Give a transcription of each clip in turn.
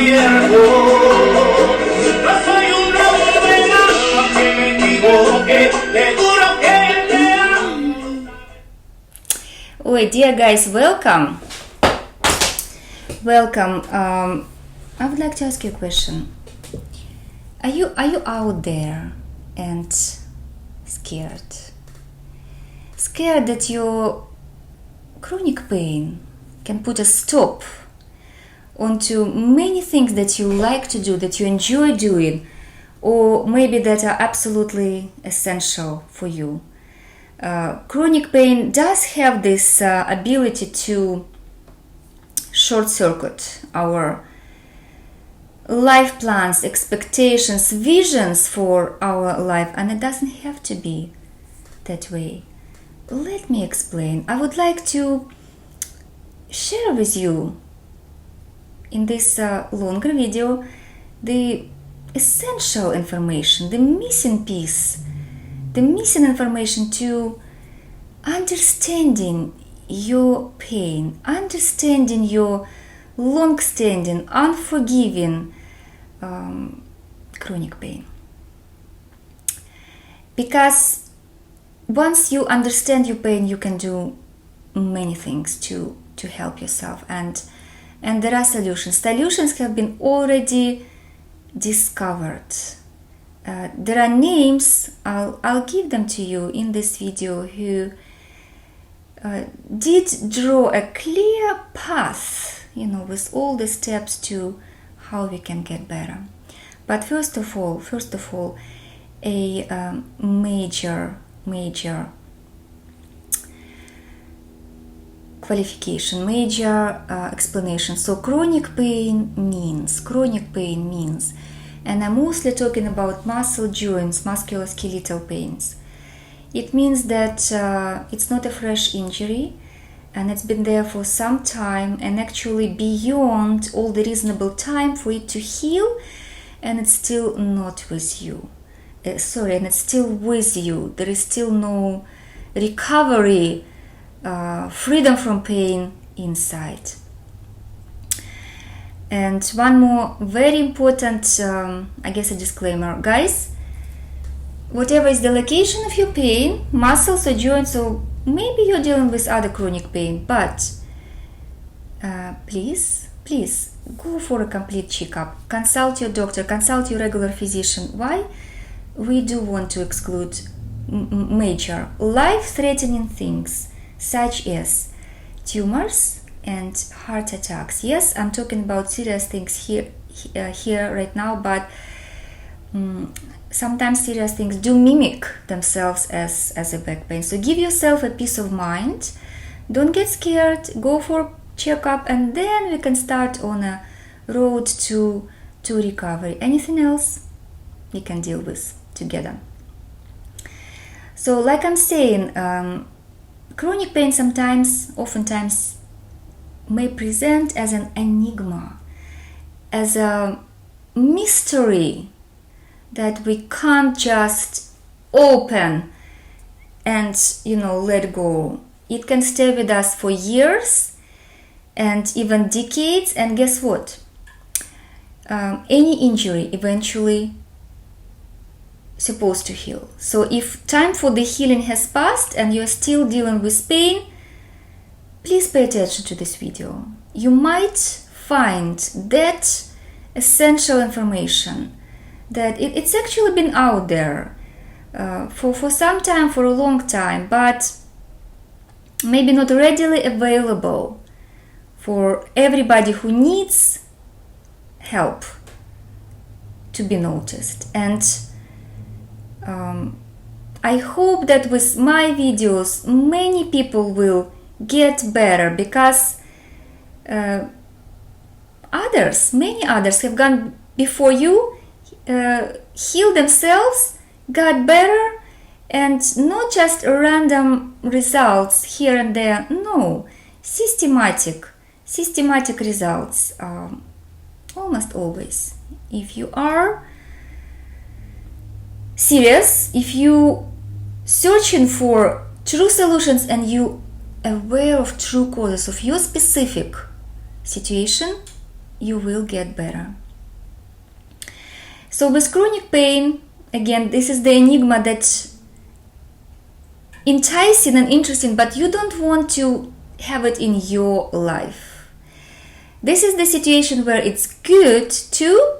viejo. No soy un lobo de agua que me equivoque, seguro que te amo. Oh, dear guys, welcome. I would like to ask you a question. Are you out there and scared? Scared that your chronic pain can put a stop onto many things that you like to do, that you enjoy doing, or maybe that are absolutely essential for you. Chronic pain does have this ability to short circuit our life plans, expectations, visions for our life, and it doesn't have to be that way. Let me explain. I would like to share with you in this longer video the essential information, the missing piece, the missing information to understanding your pain, understanding your long-standing, unforgiving chronic pain. Because once you understand your pain, you can do many things to help yourself, and there are solutions. Solutions have been already discovered. There are names, I'll give them to you in this video, who did draw a clear path, with all the steps to how we can get better. But first of all, a major qualification, major explanation. So chronic pain means, and I'm mostly talking about muscle joints, musculoskeletal pains. It means that it's not a fresh injury, and it's been there for some time, and actually beyond all the reasonable time for it to heal, and it's still not with you. And it's still with you. There is still no recovery, freedom from pain inside. And one more very important, a disclaimer. Guys, whatever is the location of your pain, muscles or joints, or maybe you're dealing with other chronic pain, but please go for a complete checkup. Consult your doctor, consult your regular physician. Why? We do want to exclude major life-threatening things such as tumors and heart attacks. Yes, I'm talking about serious things here right now, but sometimes serious things do mimic themselves as a back pain. So give yourself a peace of mind. Don't get scared. Go for checkup, and then we can start on a road to recovery. Anything else we can deal with together. So like I'm saying, chronic pain oftentimes may present as an enigma, as a mystery that we can't just open and let go. It can stay with us for years and even decades, and guess what? Any injury eventually supposed to heal. So if time for the healing has passed and you're still dealing with pain, please pay attention to this video. You might find that essential information, that it's actually been out there for some time, for a long time, but maybe not readily available for everybody who needs help to be noticed. And I hope that with my videos many people will get better, because many others have gone before you, healed themselves, got better, and not just random results here and there. No, systematic results, almost always. If you are serious, if you searching for true solutions and you aware of true causes of your specific situation, you will get better. So with chronic pain, again, this is the enigma that's enticing and interesting, but you don't want to have it in your life. This is the situation where it's good to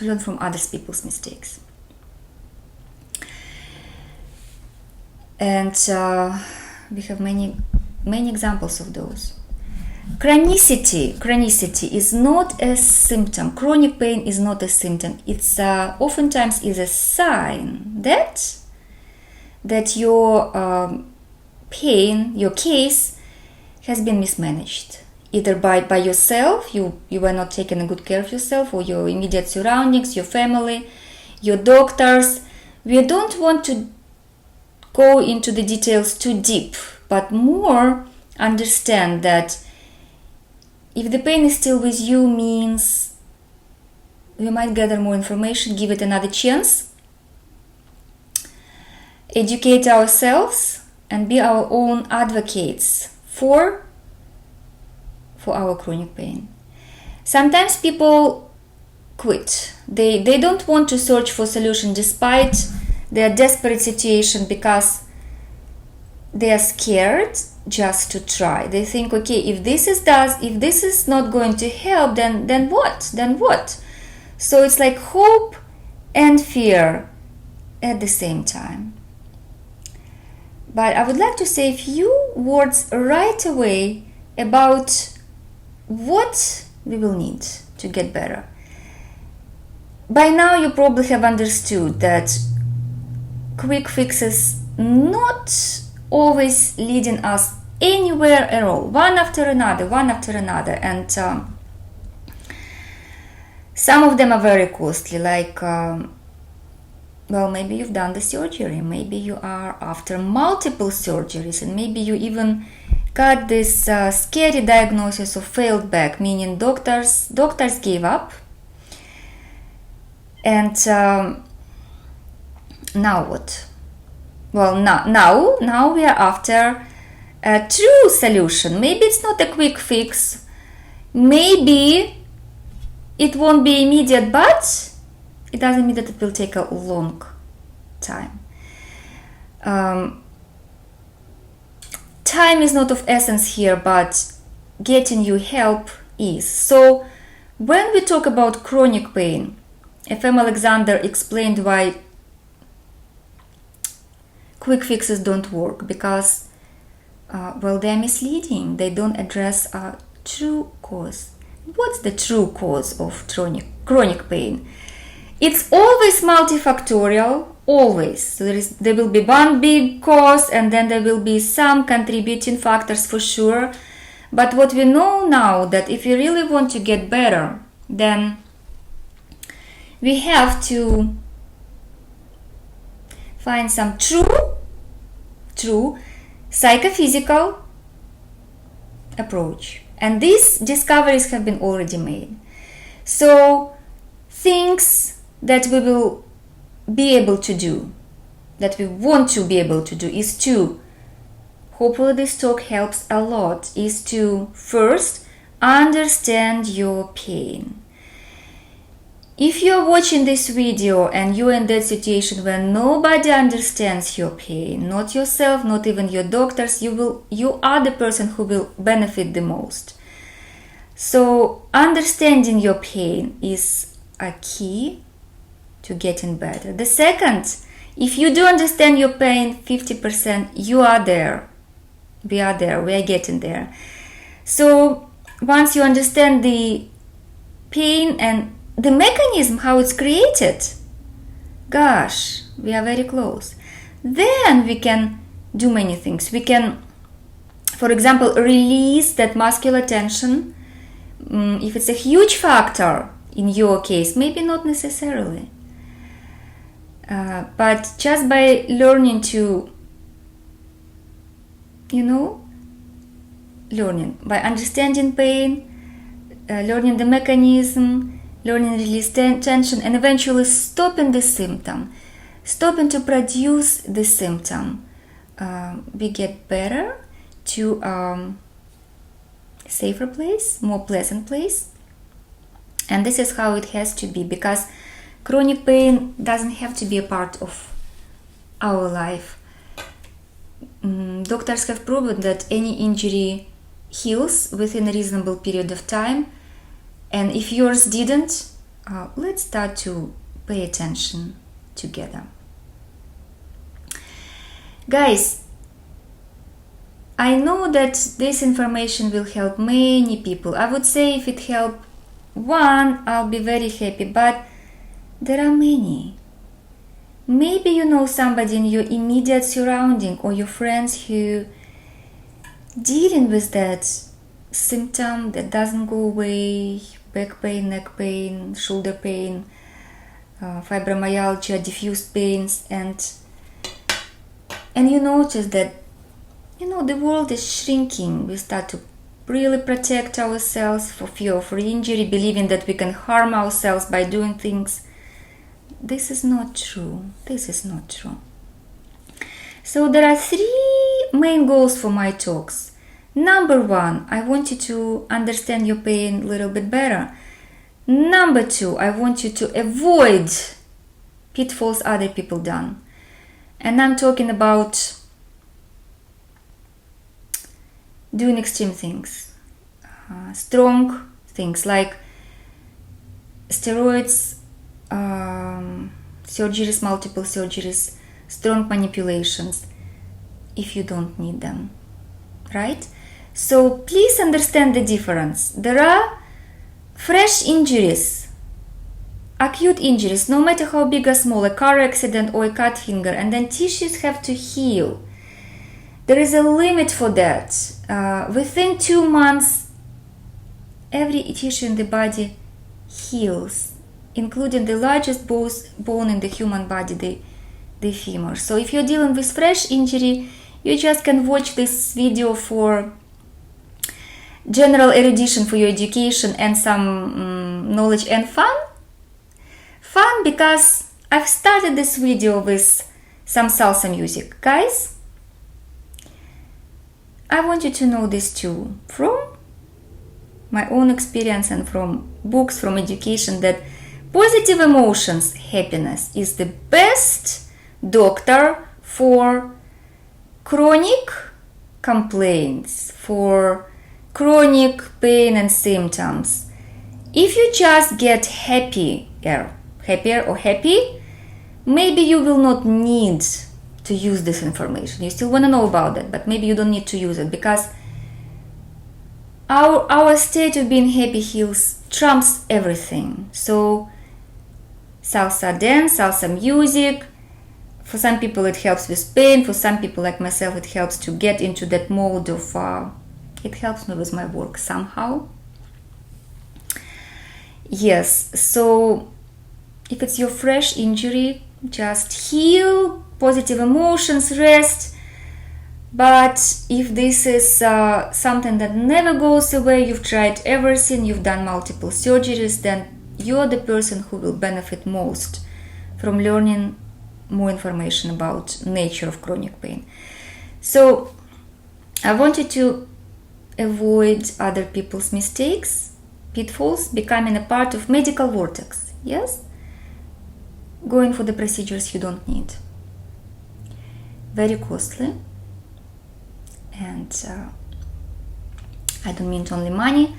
learn from other people's mistakes. And we have many examples of those. Chronicity is not a symptom. Chronic pain is not a symptom. It's oftentimes is a sign that your pain, your case, has been mismanaged. Either by yourself, you were not taking good care of yourself, or your immediate surroundings, your family, your doctors. We don't want to go into the details too deep, but more understand that if the pain is still with you, means we might gather more information, give it another chance, educate ourselves, and be our own advocates for our chronic pain. Sometimes people quit. They don't want to search for solution despite their desperate situation, because they are scared just to try. They think, okay, if this is not going to help, then what? So it's like hope and fear at the same time. But I would like to say a few words right away about what we will need to get better. By now you probably have understood that quick fixes not always leading us anywhere at all, one after another, and some of them are very costly, like maybe you've done the surgery, maybe you are after multiple surgeries, and maybe you even got this scary diagnosis of failed back, meaning doctors gave up, and now what? Well, now we are after a true solution. Maybe it's not a quick fix, maybe it won't be immediate, but it doesn't mean that it will take a long time. Time is not of essence here, but getting you help is. So when we talk about chronic pain, F.M. Alexander explained why quick fixes don't work, because they're misleading. They don't address a true cause. What's the true cause of chronic pain? It's always multifactorial, always. So there will be one big cause, and then there will be some contributing factors for sure. But what we know now, that if we really want to get better, then we have to find some true psychophysical approach. And these discoveries have been already made. So things that we will be able to do, that we want to be able to do, is to, hopefully this talk helps a lot, is to first understand your pain. If you're watching this video and you're in that situation where nobody understands your pain, not yourself, not even your doctors, you are the person who will benefit the most. So understanding your pain is a key to getting better. The second, if you do understand your pain 50%, you are there. We are there, we are getting there. So once you understand the pain and the mechanism, how it's created, gosh, we are very close. Then we can do many things. We can, for example, release that muscular tension. If it's a huge factor in your case, maybe not necessarily. But just by learning to, by understanding pain, learning the mechanism, learning release tension, and eventually stopping the symptom, stopping to produce the symptom, we get better to safer place, more pleasant place. And this is how it has to be, because chronic pain doesn't have to be a part of our life. Doctors have proven that any injury heals within a reasonable period of time, and if yours didn't, let's start to pay attention together. Guys, I know that this information will help many people. I would say if it helped one, I'll be very happy, but there are many. Maybe you know somebody in your immediate surrounding or your friends who dealing with that symptom that doesn't go away, back pain, neck pain, shoulder pain, fibromyalgia, diffuse pains, and you notice that the world is shrinking. We start to really protect ourselves for fear of re-injury, believing that we can harm ourselves by doing things. This is not true. This is not true. So there are 3 main goals for my talks. Number 1, I want you to understand your pain a little bit better. Number 2, I want you to avoid pitfalls other people done. And I'm talking about doing extreme things, strong things like steroids, surgeries, multiple surgeries, strong manipulations, if you don't need them, right? So please understand the difference. There are fresh injuries, acute injuries, no matter how big or small, a car accident or a cut finger, and then tissues have to heal. There is a limit for that. Within 2 months, every tissue in the body heals, including the largest bone in the human body, the femur. So if you're dealing with fresh injury, you just can watch this video for general erudition, for your education and some knowledge and fun. Fun because I've started this video with some salsa music. Guys, I want you to know this too, from my own experience and from books, from education, that positive emotions, happiness, is the best doctor for chronic complaints, for chronic pain and symptoms. If you just get happier or happy, maybe you will not need to use this information. You still want to know about it, but maybe you don't need to use it, because our state of being happy heals trumps everything. So salsa dance, salsa music, for some people it helps with pain, for some people like myself it helps to get into that mode of it helps me with my work somehow. Yes, so if it's your fresh injury, just heal, positive emotions, rest. But if this is something that never goes away, you've tried everything, you've done multiple surgeries, then you're the person who will benefit most from learning more information about nature of chronic pain. So I want you to avoid other people's mistakes, pitfalls, becoming a part of medical vortex. Yes? Going for the procedures you don't need. Very costly. And I don't mean only money.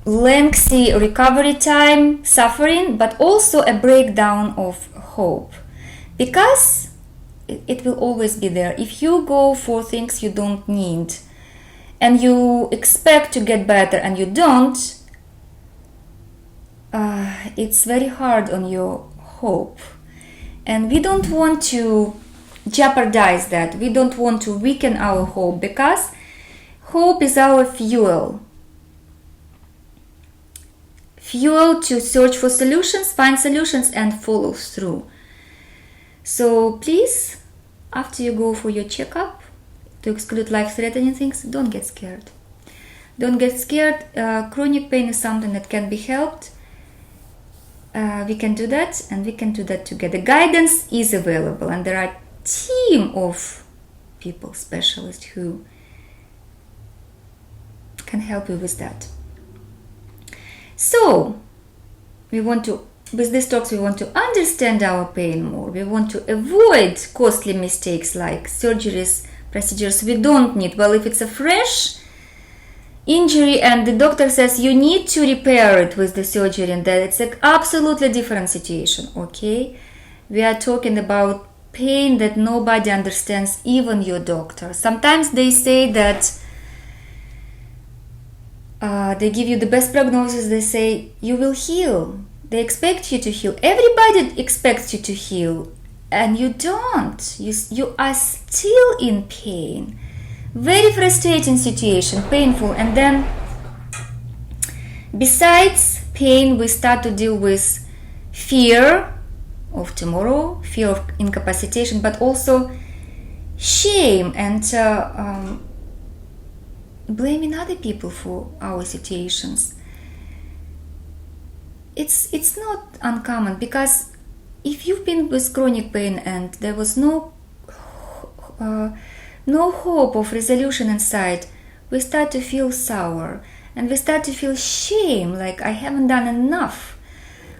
Lengthy recovery time, suffering, but also a breakdown of hope. Because it will always be there. If you go for things you don't need and you expect to get better and you don't, it's very hard on your hope. And we don't want to jeopardize that. We don't want to weaken our hope, because hope is our fuel. Fuel to search for solutions, find solutions, and follow through. So please, after you go for your checkup to exclude life-threatening things, don't get scared. Don't get scared. Chronic pain is something that can be helped. We can do that, and we can do that together. Guidance is available, and there are team of people, specialists who can help you with that. So with these talks, we want to understand our pain more. We want to avoid costly mistakes like surgeries, procedures we don't need. Well, if it's a fresh injury and the doctor says you need to repair it with the surgery, and that it's an absolutely different situation, okay? We are talking about pain that nobody understands, even your doctor. Sometimes they say that they give you the best prognosis. They say you will heal. They expect you to heal. Everybody expects you to heal, and you don't. You are still in pain. Very frustrating situation, painful. And then besides pain, we start to deal with fear of tomorrow, fear of incapacitation, but also shame and blaming other people for our situations. It's not uncommon, because if you've been with chronic pain and there was no hope of resolution inside, we start to feel sour and we start to feel shame, like I haven't done enough,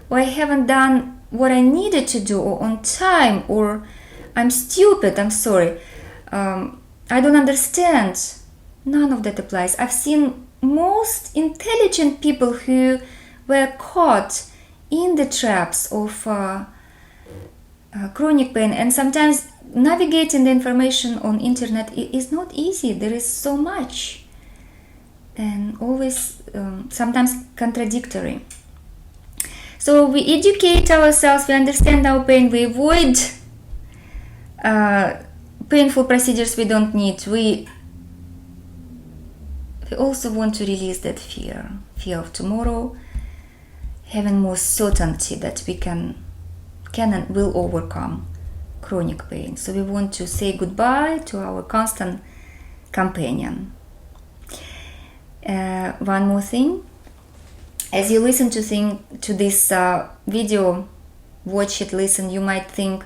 or I haven't done what I needed to do, or on time, or I'm stupid, I'm sorry, I don't understand. None of that applies. I've seen most intelligent people who were caught in the traps of chronic pain, and sometimes navigating the information on internet is not easy. There is so much, and always sometimes contradictory. So we educate ourselves, we understand our pain, we avoid painful procedures we don't need. We also want to release that fear of tomorrow, having more certainty that we can and will overcome chronic pain. So we want to say goodbye to our constant companion. One more thing. As you listen to this video, watch it, listen, you might think,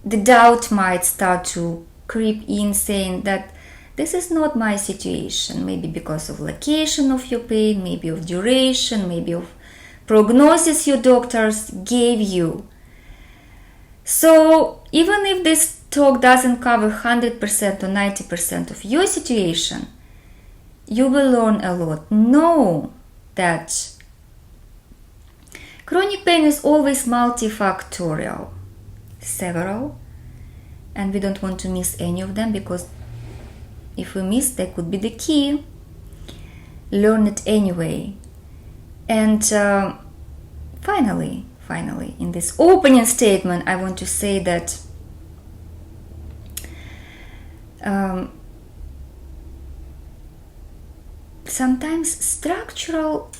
the doubt might start to creep in, saying that this is not my situation, maybe because of location of your pain, maybe of duration, maybe of prognosis your doctors gave you. So even if this talk doesn't cover 100% or 90% of your situation, you will learn a lot. Know that chronic pain is always multifactorial, several, and we don't want to miss any of them, because if we miss, that could be the key. Learn it anyway. And finally, in this opening statement, I want to say that sometimes structural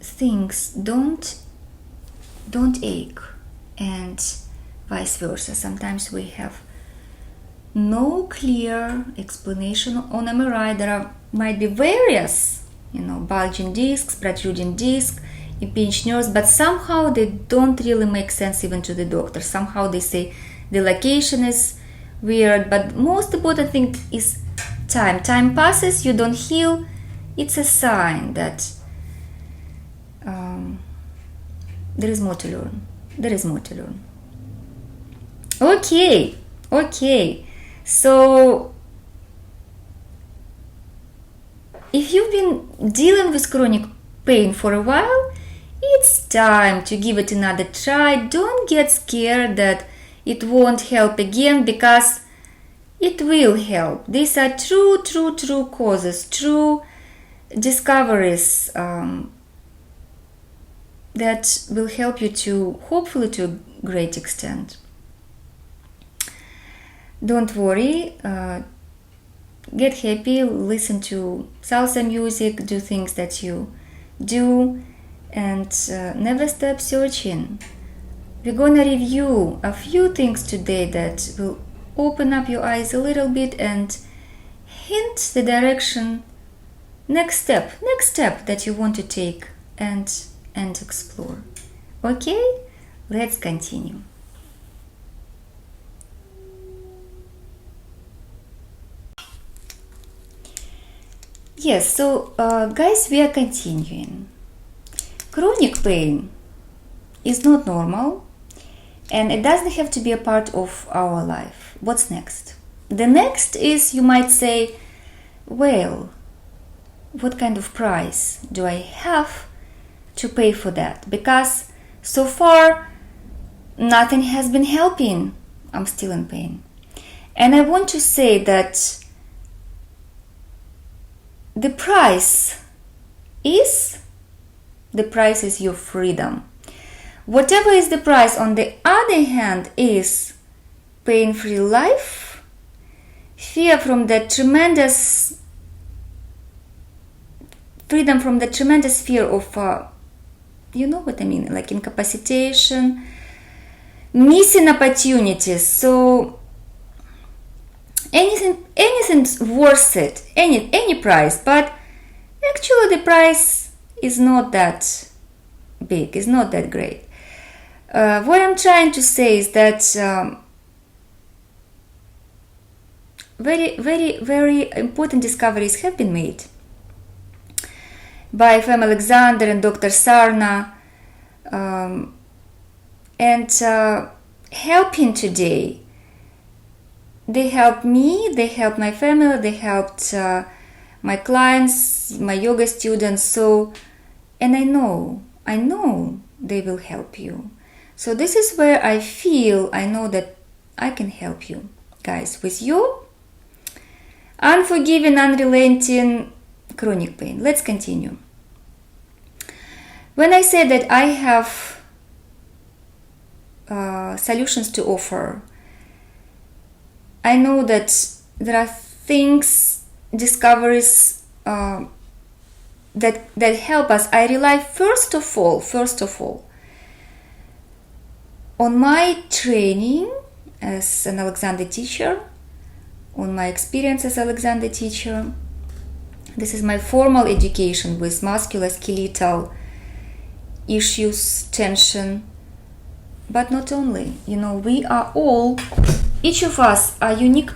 things don't ache, and vice versa. Sometimes we have no clear explanation on MRI. There might be various, bulging discs, protruding disc, impinged nerves, but somehow they don't really make sense even to the doctor. Somehow they say the location is weird, but most important thing is time. Time passes, you don't heal. It's a sign that there is more to learn. Okay. So if you've been dealing with chronic pain for a while, it's time to give it another try. Don't get scared that it won't help again, because it will help. These are true causes, true discoveries that will help you to, hopefully to a great extent. Don't worry, get happy, listen to salsa music, do things that you do, and never stop searching. We're gonna review a few things today that will open up your eyes a little bit and hint the direction, next step that you want to take and explore. Okay, let's continue. Yes, so guys, we are continuing. Chronic pain is not normal, and it doesn't have to be a part of our life. What's next? The next is, you might say, well, what kind of price do I have to pay for that? Because so far nothing has been helping. I'm still in pain. And I want to say that the price is your freedom. Whatever is the price, on the other hand, is pain-free life, freedom from the tremendous fear of, you know what I mean, like incapacitation, missing opportunities. So anything's worth it, any price, but actually the price is not that big, is not that great. What I'm trying to say is that very, very, very important discoveries have been made by F.M. Alexander and Dr. Sarna, and helping today. They helped me, they helped my family, they helped my clients, my yoga students. So, and I know they will help you. So this is where I know that I can help you guys with your unforgiving, unrelenting chronic pain. Let's continue. When I say that I have solutions to offer, I know that there are things, discoveries that help us. I rely first of all on my training as an Alexander teacher, on my experience as Alexander teacher. This is my formal education with musculoskeletal issues, tension, but not only. We are all, each of us are unique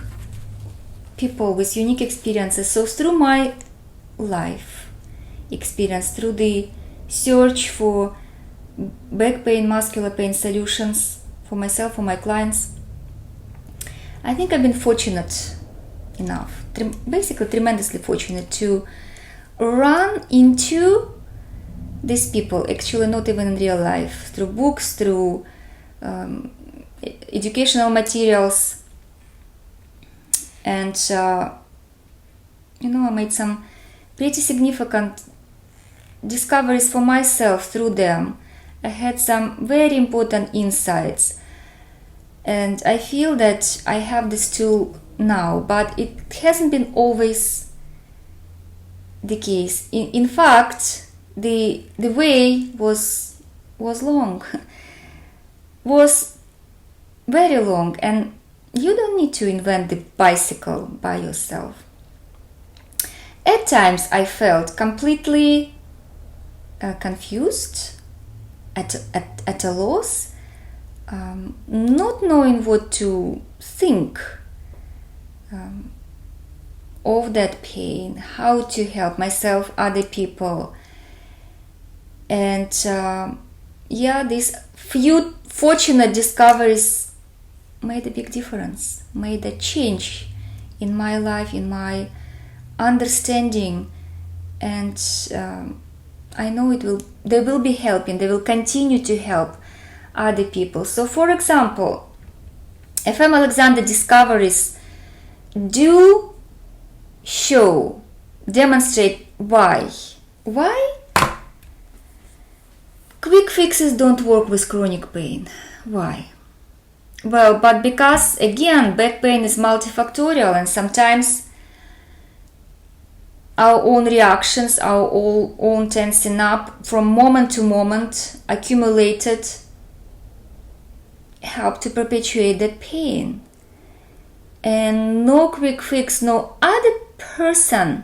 people with unique experiences. So through my life experience, through the search for back pain, muscular pain solutions for myself, for my clients, I think I've been fortunate enough, basically tremendously fortunate, to run into these people, actually not even in real life, through books, through educational materials, and I made some pretty significant discoveries for myself through them. I had some very important insights, and I feel that I have this tool now, but it hasn't been always the case. In fact, the way was long, was very long, and you don't need to invent the bicycle by yourself. At times I felt completely confused, at a loss, not knowing what to think of that pain, how to help myself, other people. And these few fortunate discoveries made a big difference, made a change in my life, in my understanding, and I know they will be helping, they will continue to help other people. So for example, F.M. Alexander discoveries do demonstrate why quick fixes don't work with chronic pain. Why? Well, but because again, back pain is multifactorial, and sometimes our own reactions, our own tensing up from moment to moment, accumulated, help to perpetuate that pain. And no quick fix, no other person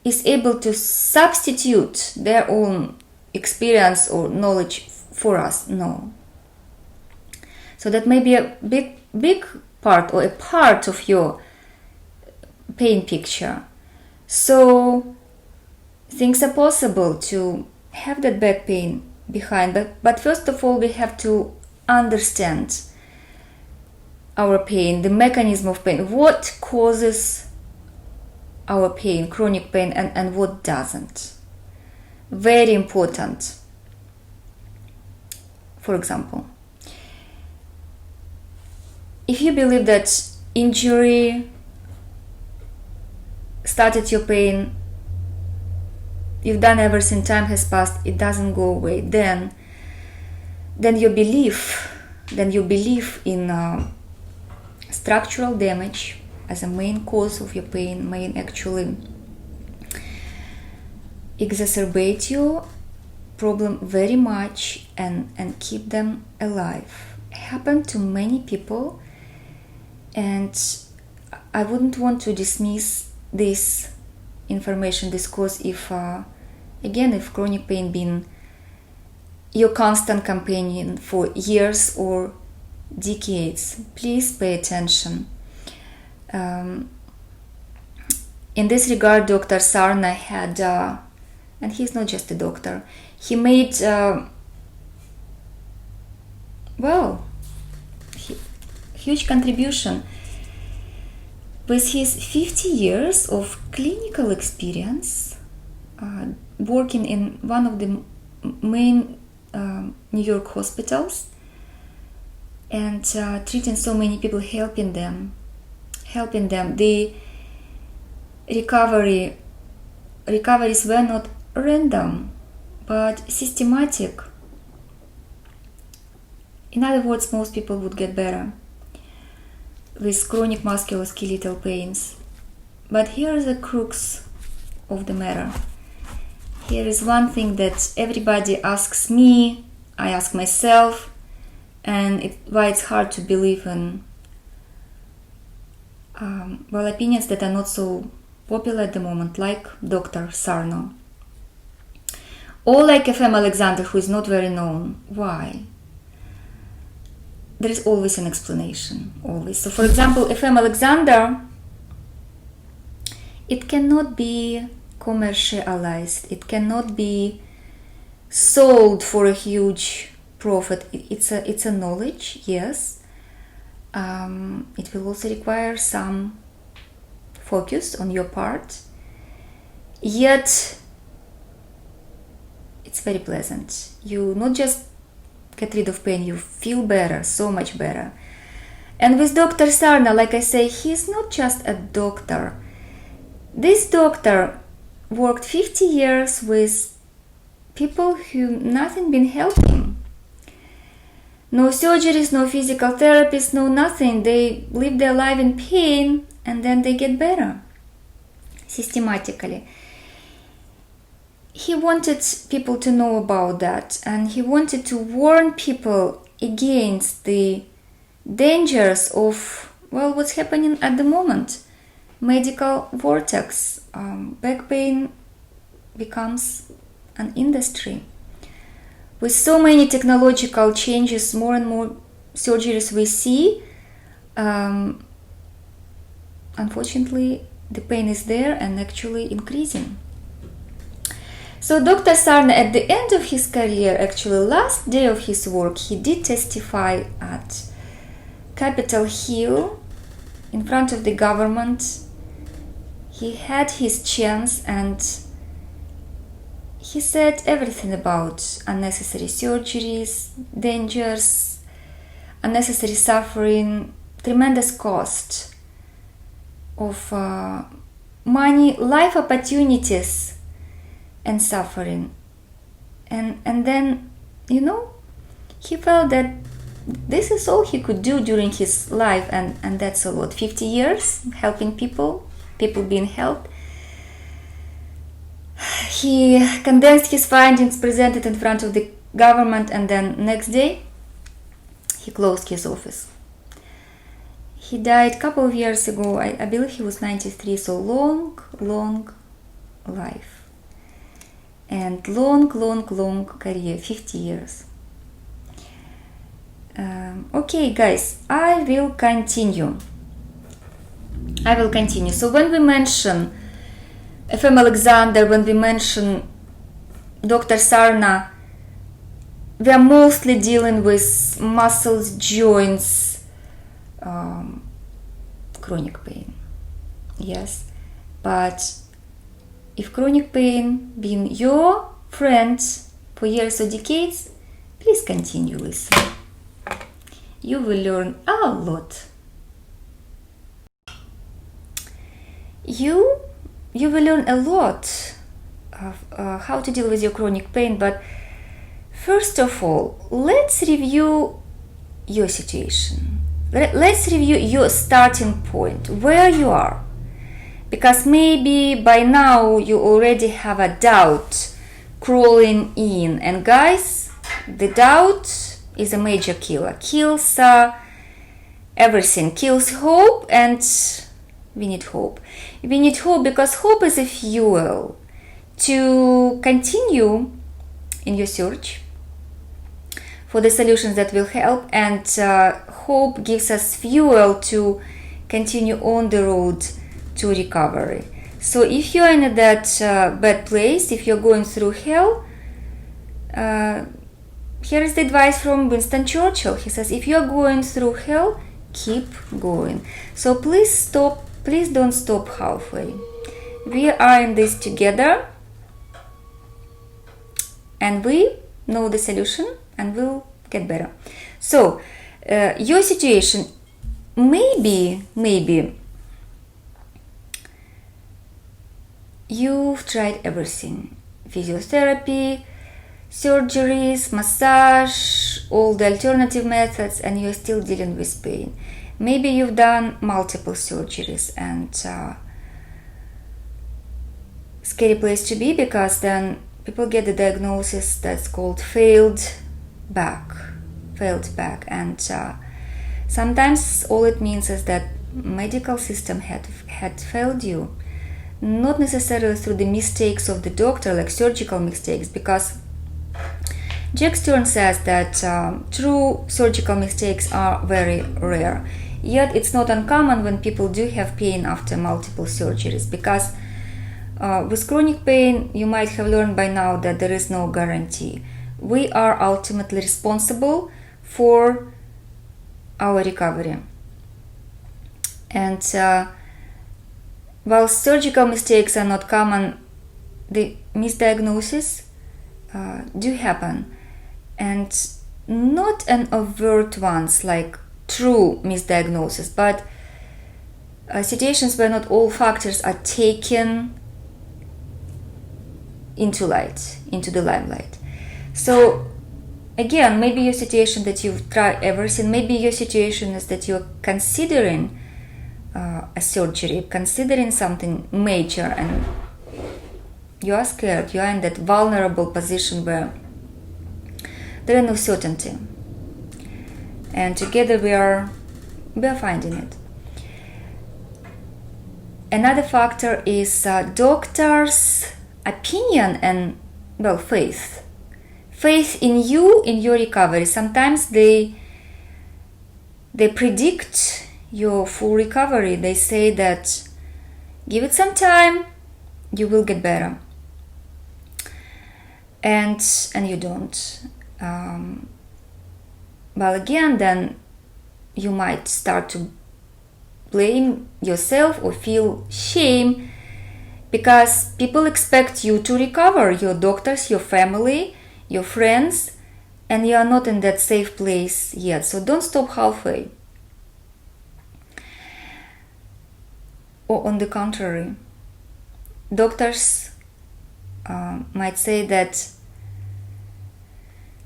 is able to substitute their own experience or knowledge for us. No. So that may be a big part, or a part of your pain picture. So things are possible to have that back pain behind, but first of all we have to understand our pain, the mechanism of pain, what causes our pain, chronic pain, and what doesn't. Very important. For example, if you believe that injury started your pain, you've done everything, time has passed, it doesn't go away, then you believe in structural damage as a main cause of your pain, may actually exacerbate your problem very much and keep them alive. It happened to many people, and I wouldn't want to dismiss this information, this cause, if chronic pain been your constant companion for years or decades. Please pay attention. In this regard, Dr. Sarna had, and he's not just a doctor, he made, huge contribution. With his 50 years of clinical experience, working in one of the main New York hospitals, and treating so many people, helping them, the recoveries were not random but systematic. In other words, most people would get better with chronic musculoskeletal pains. But here is the crux of the matter. Here is one thing that everybody asks me, I ask myself, and why it's hard to believe in opinions that are not so popular at the moment, like Dr. Sarno, or like FM Alexander, who is not very known. Why? There is always an explanation, always. So, for example, FM Alexander, it cannot be commercialized. It cannot be sold for a huge profit. It's a knowledge, yes. It will also require some focus on your part. Yet, it's very pleasant. You not just get rid of pain, you feel better, so much better. And with Dr. Sarna, like I say, he's not just a doctor. This doctor worked 50 years with people who nothing been helping. No surgeries, no physical therapies, no nothing. They live their life in pain and then they get better systematically. He wanted people to know about that, and he wanted to warn people against the dangers of, what's happening at the moment. Medical vortex. Back pain becomes an industry. With so many technological changes, more and more surgeries we see, unfortunately, the pain is there and actually increasing. So Dr. Sarna, at the end of his career, actually last day of his work, he did testify at Capitol Hill in front of the government. He had his chance and he said everything about unnecessary surgeries, dangers, unnecessary suffering, tremendous cost of money, life opportunities, and suffering. And then, he felt that this is all he could do during his life, and that's a lot. 50 years helping people being helped. He condensed his findings, presented in front of the government, and then next day he closed his office. He died a couple of years ago. I believe he was 93, so long life. And long career, 50 years. Okay, guys, I will continue. So when we mention FM Alexander, when we mention Dr. Sarna, we are mostly dealing with muscles, joints, chronic pain. Yes, but if chronic pain been your friend for years or decades, please continue listening. You will learn a lot. You will learn a lot of how to deal with your chronic pain, but first of all, let's review your situation. Let's review your starting point, where you are. Because maybe by now you already have a doubt crawling in. And guys, the doubt is a major killer. Kills everything. Kills hope, and we need hope. We need hope because hope is a fuel to continue in your search for the solutions that will help, and hope gives us fuel to continue on the road to recovery. So if you're in that bad place, if you're going through hell, here is the advice from Winston Churchill. He says, if you're going through hell, keep going. So please don't stop halfway. We are in this together, and we know the solution, and we'll get better. So your situation, maybe you've tried everything: physiotherapy, surgeries, massage, all the alternative methods, and you're still dealing with pain. Maybe you've done multiple surgeries, and scary place to be, because then people get the diagnosis that's called failed back, and sometimes all it means is that medical system had failed you, not necessarily through the mistakes of the doctor, like surgical mistakes, because Jack Stern says that true surgical mistakes are very rare. Yet it's not uncommon when people do have pain after multiple surgeries, because with chronic pain, you might have learned by now that there is no guarantee. We are ultimately responsible for our recovery. And while surgical mistakes are not common, the misdiagnoses do happen, and not an overt ones like true misdiagnosis, but situations where not all factors are taken into the limelight. So again, maybe your situation that you've tried everything, maybe your situation is that you're considering a surgery, considering something major, and you are scared, you are in that vulnerable position where there is no certainty. And together we are finding it. Another factor is doctors' opinion and, well, faith in you, in your recovery. Sometimes they predict your full recovery. They say that give it some time, you will get better, and you don't. Well, again, then you might start to blame yourself or feel shame, because people expect you to recover, your doctors, your family, your friends, and you are not in that safe place yet. So don't stop halfway. Or on the contrary, doctors might say that,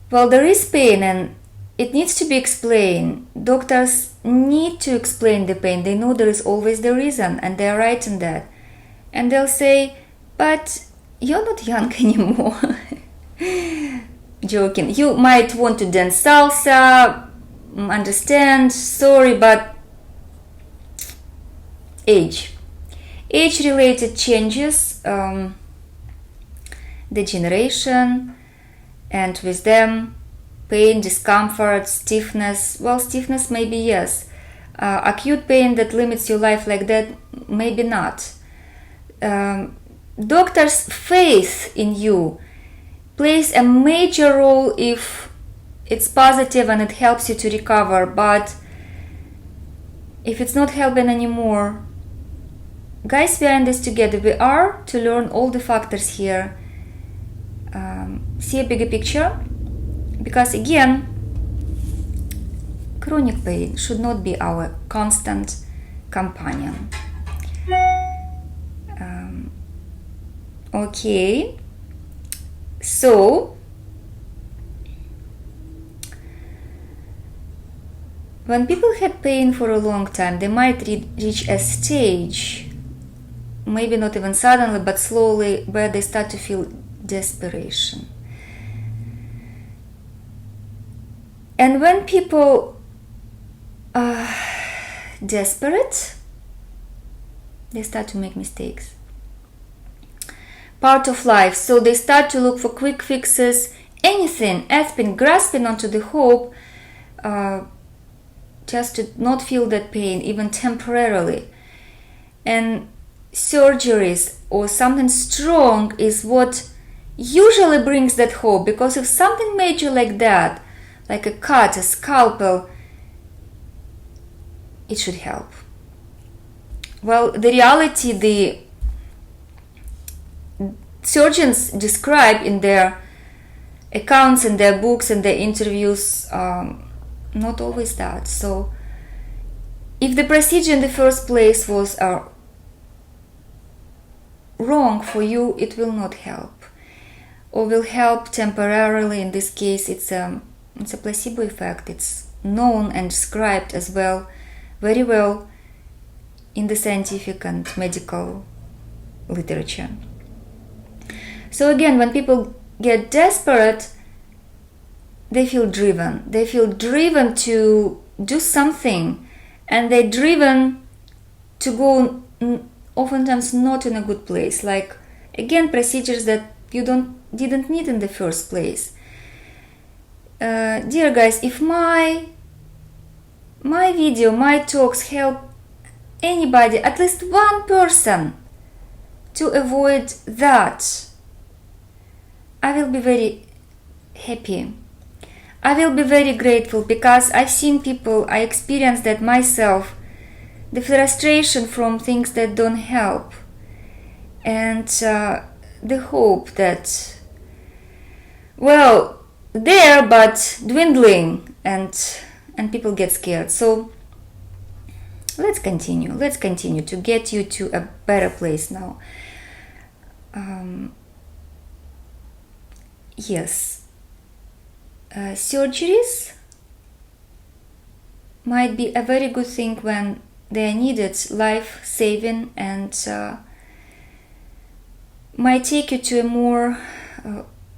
well, there is pain and it needs to be explained. Doctors need to explain the pain. They know there is always the reason, and they are right in that. And they'll say, but you're not young anymore. Joking. You might want to dance salsa, understand, sorry, but age-related changes, degeneration, and with them pain, discomfort, stiffness. Well, stiffness maybe yes. Acute pain that limits your life like that, maybe not. doctor's faith in you plays a major role if it's positive and it helps you to recover, but if it's not helping anymore, guys, we are in this together. We are to learn all the factors here, see a bigger picture, because again, chronic pain should not be our constant companion. Okay, so when people have pain for a long time, they might reach a stage, maybe not even suddenly, but slowly, where they start to feel desperation. And when people are desperate, they start to make mistakes. Part of life. So they start to look for quick fixes, anything, grasping onto the hope, just to not feel that pain, even temporarily. And surgeries or something strong is what usually brings that hope, because if something major like that, like a cut, a scalpel, it should help. Well, the reality, the surgeons describe in their accounts, in their books, and their interviews, not always that. So if the procedure in the first place was wrong for you, it will not help, or will help temporarily. In this case, it's a placebo effect. It's known and described as well, very well, in the scientific and medical literature. So again, when people get desperate, they feel driven. They feel driven to do something, and they're driven to go oftentimes not in a good place. Like, again, procedures that you didn't need in the first place. Dear guys, if my video, my talks help anybody, at least one person, to avoid that, I will be very happy. I will be very grateful, because I've seen people, I experienced that myself, the frustration from things that don't help, and the hope that, well, there but dwindling, and people get scared. So let's continue to get you to a better place now. Yes, surgeries might be a very good thing when they are needed, life-saving, and might take you to a more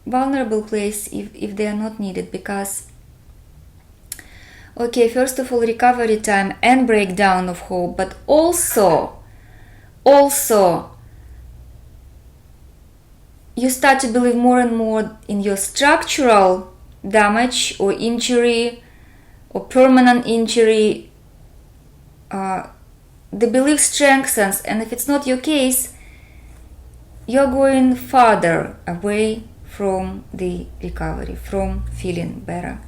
vulnerable place if they are not needed, because, okay, first of all, recovery time and breakdown of hope, but also you start to believe more and more in your structural damage or injury or permanent injury. The belief strengthens, and if it's not your case, you're going farther away from the recovery, from feeling better.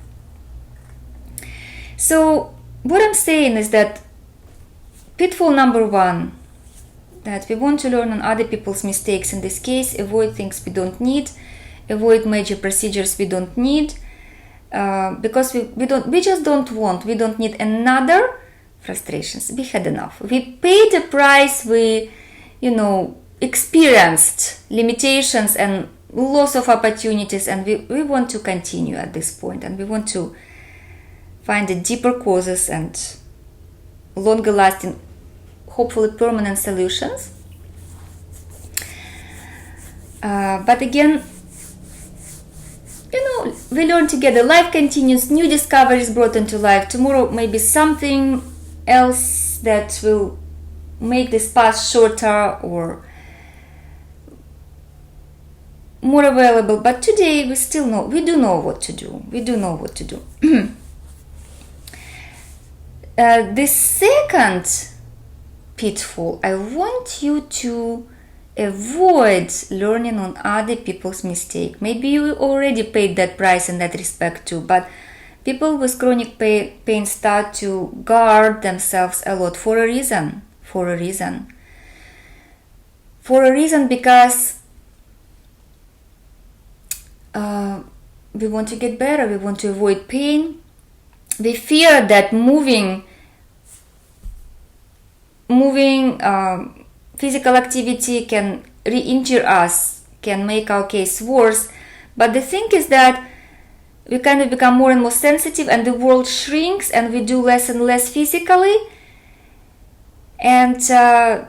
So what I'm saying is that pitfall number one, that we want to learn on other people's mistakes. In this case, avoid things we don't need, avoid major procedures we don't need, because we just don't need another frustrations. We had enough. We paid a price. We, experienced limitations and loss of opportunities, and we want to continue at this point, and we want to find the deeper causes and longer lasting, hopefully permanent solutions. But again, we learn together. Life continues, new discoveries brought into life. Tomorrow maybe something else that will make this path shorter or more available. But today we do know what to do. The second pitfall I want you to avoid learning on other people's mistake. Maybe you already paid that price in that respect too, but people with chronic pain start to guard themselves a lot for a reason. Because we want to get better, we want to avoid pain. We fear that moving physical activity can re-injure us, can make our case worse. But the thing is that we kind of become more and more sensitive, and the world shrinks, and we do less and less physically. And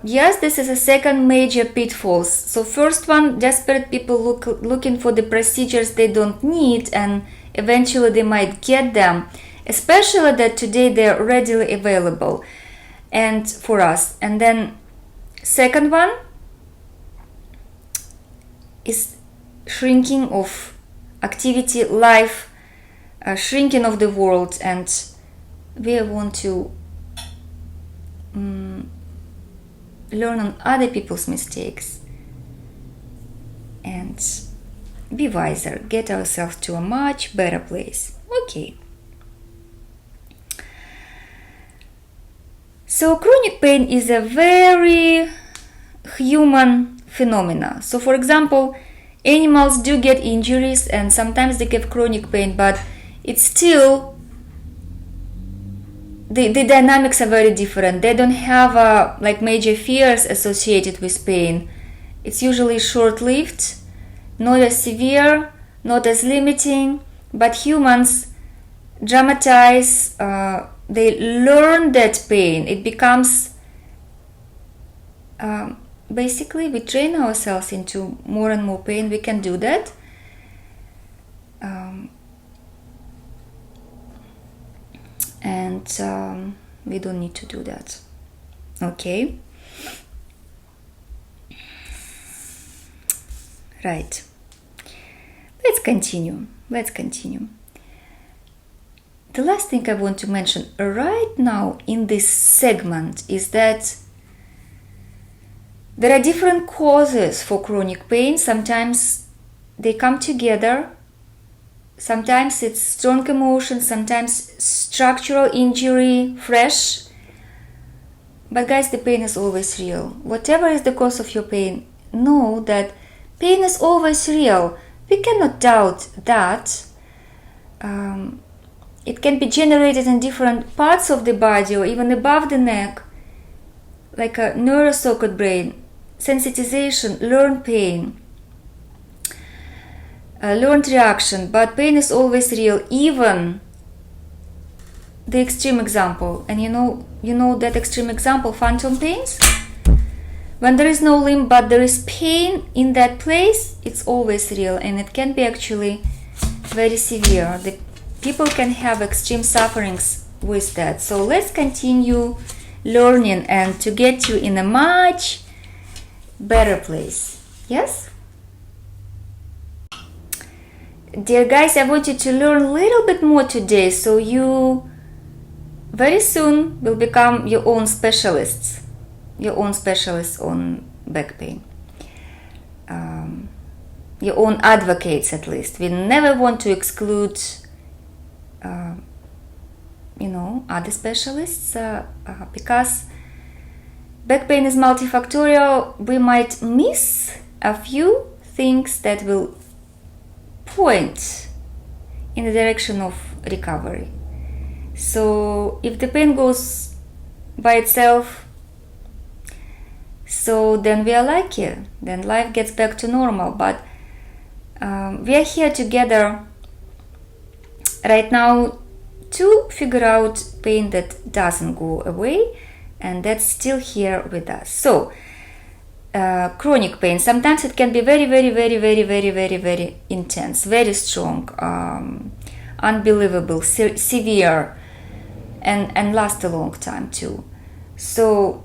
yes, this is a second major pitfall. So first one, desperate people looking for the procedures they don't need, and eventually they might get them, especially that today they're readily available and for us. And then second one is shrinking of activity, life, shrinking of the world, and we want to learn on other people's mistakes and be wiser, get ourselves to a much better place. Okay. So chronic pain is a very human phenomena. So for example, animals do get injuries and sometimes they get chronic pain, but it's still the dynamics are very different. They don't have like major fears associated with pain. It's usually short-lived, not as severe, not as limiting, but humans dramatize, they learn that pain. It becomes, basically we train ourselves into more and more pain. We can do that. And we don't need to do that. Okay. Right. Let's continue. The last thing I want to mention right now in this segment is that there are different causes for chronic pain. Sometimes they come together. Sometimes it's strong emotion, sometimes structural injury, fresh. But guys, the pain is always real. Whatever is the cause of your pain, know that pain is always real. We cannot doubt that. It can be generated in different parts of the body or even above the neck, like a neurosocket brain, sensitization, learned pain. Learned reaction, but pain is always real, even the extreme example. And you know that extreme example, phantom pains? When there is no limb but there is pain in that place, it's always real, and it can be actually very severe. The people can have extreme sufferings with that. So let's continue learning and to get you in a much better place. Yes? Dear guys, I want you to learn a little bit more today, so you very soon will become your own specialists on back pain, your own advocates at least. We never want to exclude other specialists because back pain is multifactorial. We might miss a few things that will point in the direction of recovery. So if the pain goes by itself, so then we are lucky, then life gets back to normal. But we are here together right now to figure out pain that doesn't go away and that's still here with us. So chronic pain, sometimes it can be very, very, very, very, very, very, very intense, very strong, unbelievable, severe, and last a long time too. So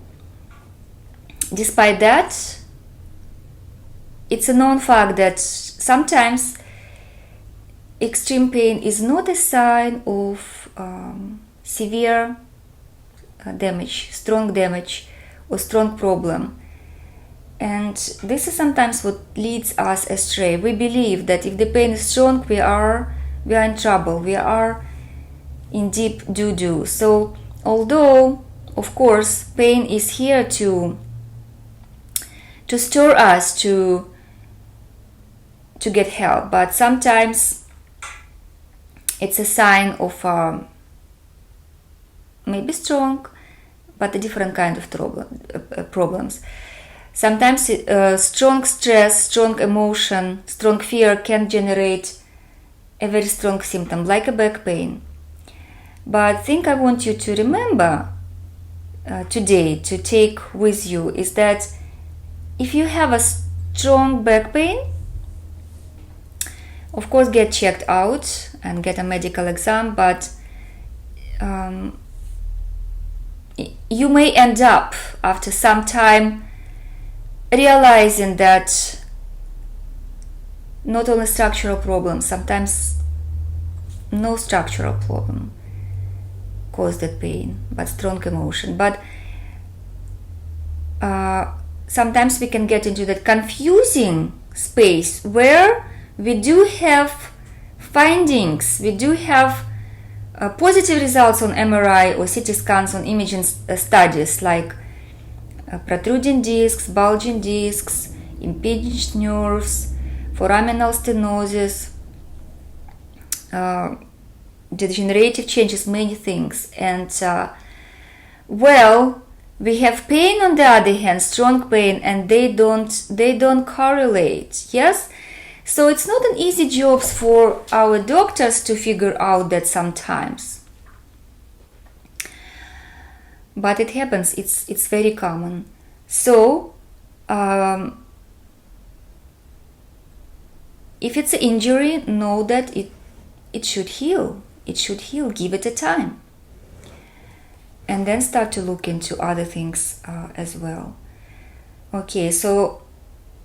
despite that, it's a known fact that sometimes extreme pain is not a sign of severe damage, strong damage, or strong problem. And this is sometimes what leads us astray. We believe that if the pain is strong, we are in trouble, we are in deep doo-doo. So although of course pain is here to stir us to get help, but sometimes it's a sign of maybe strong but a different kind of problems. Sometimes strong stress, strong emotion, strong fear can generate a very strong symptom like a back pain. But I think I want you to remember today, to take with you, is that if you have a strong back pain, of course get checked out and get a medical exam, but you may end up after some time realizing that not only structural problems, sometimes no structural problem caused that pain, but strong emotion. But sometimes we can get into that confusing space where we do have findings, we do have positive results on MRI or CT scans, on imaging studies like protruding discs, bulging discs, impinged nerves, foraminal stenosis, degenerative changes, many things. And we have pain on the other hand, strong pain, and they don't correlate. Yes, so it's not an easy job for our doctors to figure out that sometimes, but it happens. It's very common. So if it's an injury, know that it should heal. It should heal. Give it a time, and then start to look into other things as well. Okay, so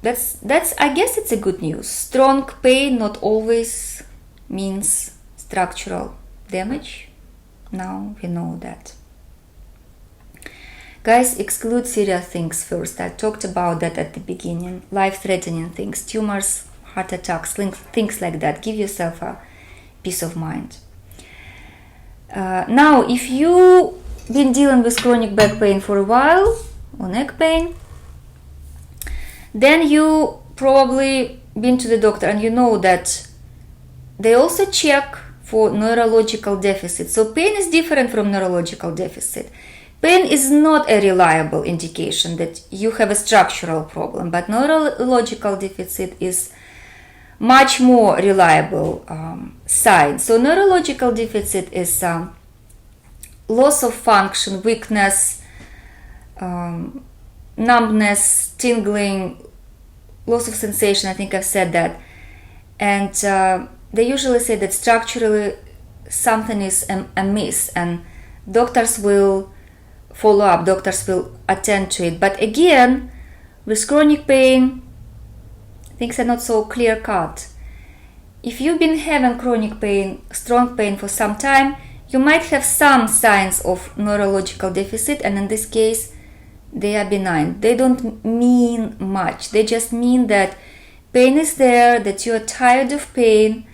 that's I guess it's a good news. Strong pain not always means structural damage. Now we know that. Guys, exclude serious things first. I talked about that at the beginning. Life-threatening things, tumors, heart attacks, things like that. Give yourself a peace of mind. Now, if you've been dealing with chronic back pain for a while, or neck pain, then you probably been to the doctor and you know that they also check for neurological deficit. So pain is different from neurological deficit. Pain is not a reliable indication that you have a structural problem, but neurological deficit is much more reliable sign. So neurological deficit is loss of function, weakness, numbness, tingling, loss of sensation. I think I've said that. And they usually say that structurally something is amiss, and doctors will follow up, doctors will attend to it. But again, with chronic pain, things are not so clear cut. If you've been having chronic pain, strong pain for some time, you might have some signs of neurological deficit, and in this case, they are benign. They don't mean much. They just mean that pain is there, that you are tired of pain.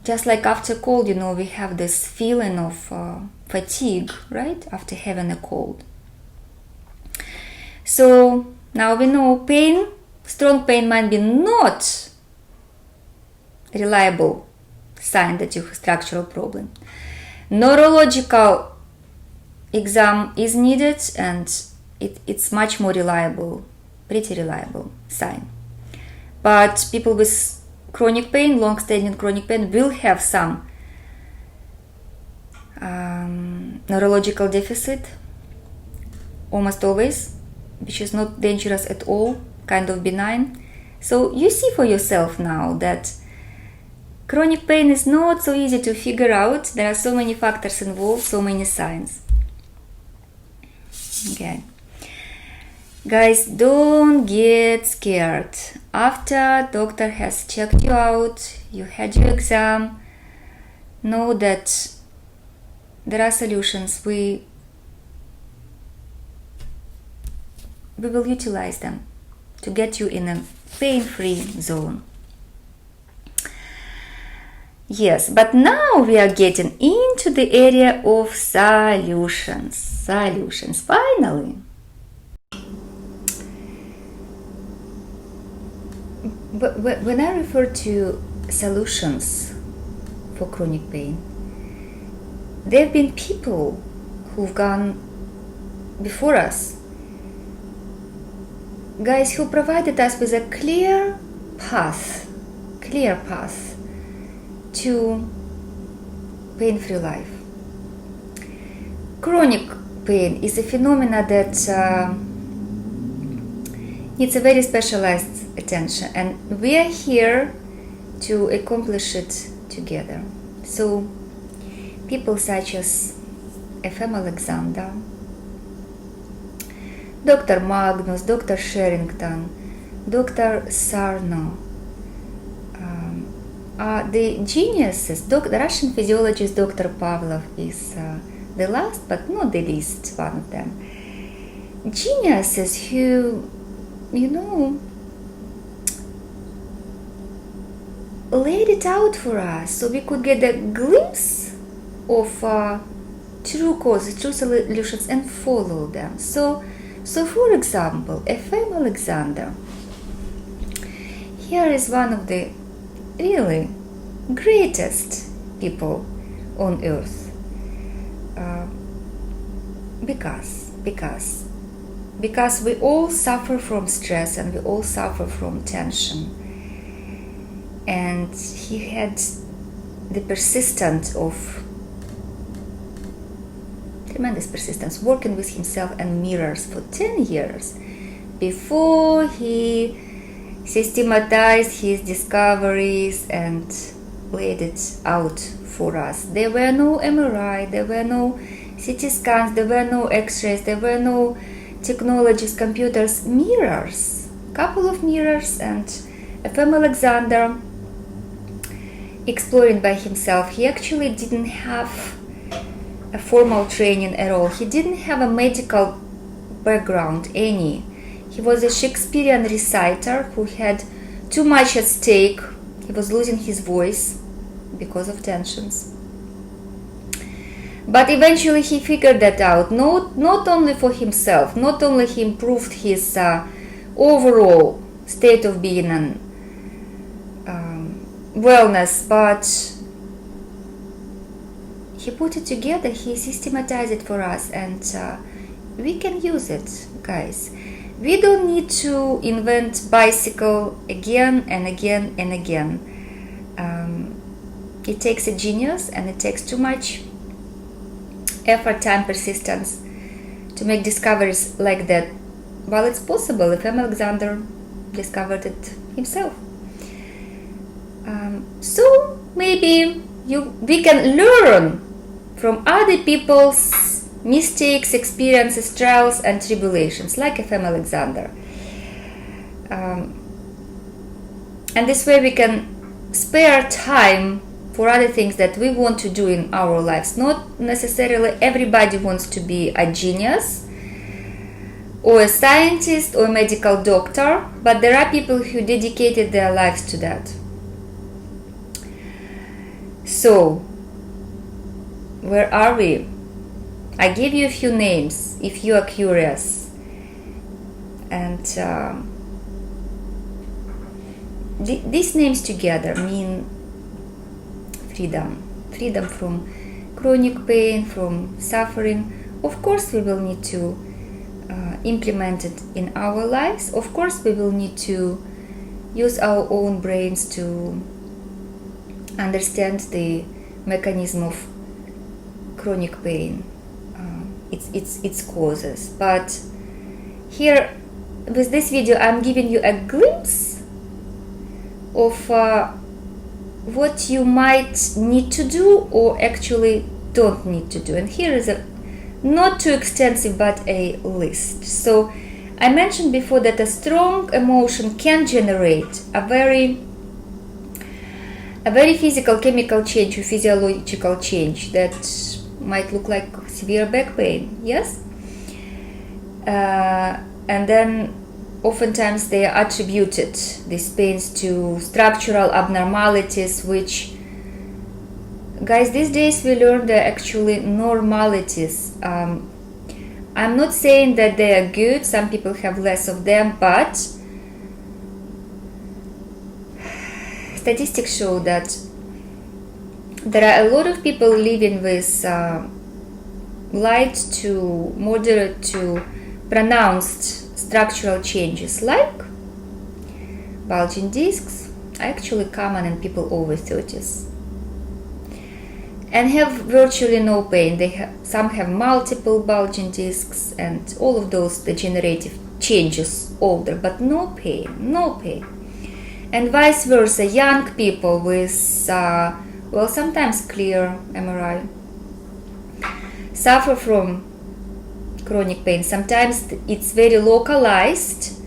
Just like after a cold, we have this feeling of fatigue, right? After having a cold. So now we know pain, strong pain might be not reliable sign that you have structural problem. Neurological exam is needed, and it's much more reliable, pretty reliable sign. But people with chronic pain, long-standing chronic pain, will have some neurological deficit, almost always, which is not dangerous at all, kind of benign. So you see for yourself now that chronic pain is not so easy to figure out. There are so many factors involved, so many signs. Okay. Guys, don't get scared. After doctor has checked you out, you had your exam, know that there are solutions. we will utilize them to get you in a pain-free zone. Yes, but now we are getting into the area of solutions. Solutions, finally. But when I refer to solutions for chronic pain, there have been people who've gone before us, guys who provided us with a clear path to pain-free life. Chronic pain is a phenomena that needs a very specialized attention, and we are here to accomplish it together. So people such as F.M. Alexander, Dr. Magnus, Dr. Sherrington, Dr. Sarno are the geniuses. The Russian physiologist Dr. Pavlov is the last but not the least one of them. Geniuses who, laid it out for us so we could get a glimpse of true causes, true solutions, and follow them. So for example, F.M. Alexander, here is one of the really greatest people on earth, because we all suffer from stress and we all suffer from tension, and he had the tremendous persistence, working with himself and mirrors for 10 years before he systematized his discoveries and laid it out for us. There were no MRI, there were no CT scans, there were no X-rays, there were no technologies, computers, mirrors, couple of mirrors, and F.M. Alexander, exploring by himself. He actually didn't have a formal training at all. He didn't have a medical background, any. He was a Shakespearean reciter who had too much at stake. He was losing his voice because of tensions. But eventually he figured that out, not only for himself, not only he improved his overall state of being and wellness, but he put it together, he systematized it for us, and we can use it, guys. We don't need to invent bicycle again and again and again. It takes a genius, and it takes too much effort, time, persistence to make discoveries like that. Well, it's possible. F.M. Alexander discovered it himself. So maybe we can learn from other people's mistakes, experiences, trials and tribulations, like F.M. Alexander. And this way we can spare time for other things that we want to do in our lives. Not necessarily everybody wants to be a genius or a scientist or a medical doctor, but there are people who dedicated their lives to that. So, where are we? I give you a few names if you are curious. And these names together mean freedom. Freedom from chronic pain, from suffering. Of course, we will need to implement it in our lives. Of course, we will need to use our own brains to understand the mechanism of chronic pain, its causes. But here, with this video, I'm giving you a glimpse of what you might need to do or actually don't need to do. And here is a not too extensive but a list. So I mentioned before that a strong emotion can generate a very physical, chemical change or physiological change that might look like severe back pain. Yes, and then oftentimes they are attributed, these pains, to structural abnormalities, which, guys, these days we learn they're actually normalities. I'm not saying that they are good, some people have less of them, but statistics show that there are a lot of people living with light to moderate to pronounced structural changes, like bulging discs, are actually common in people over 30s, and have virtually no pain. Some have multiple bulging discs and all of those degenerative changes older, but no pain. And vice versa, young people with sometimes clear MRI suffer from chronic pain. Sometimes it's very localized,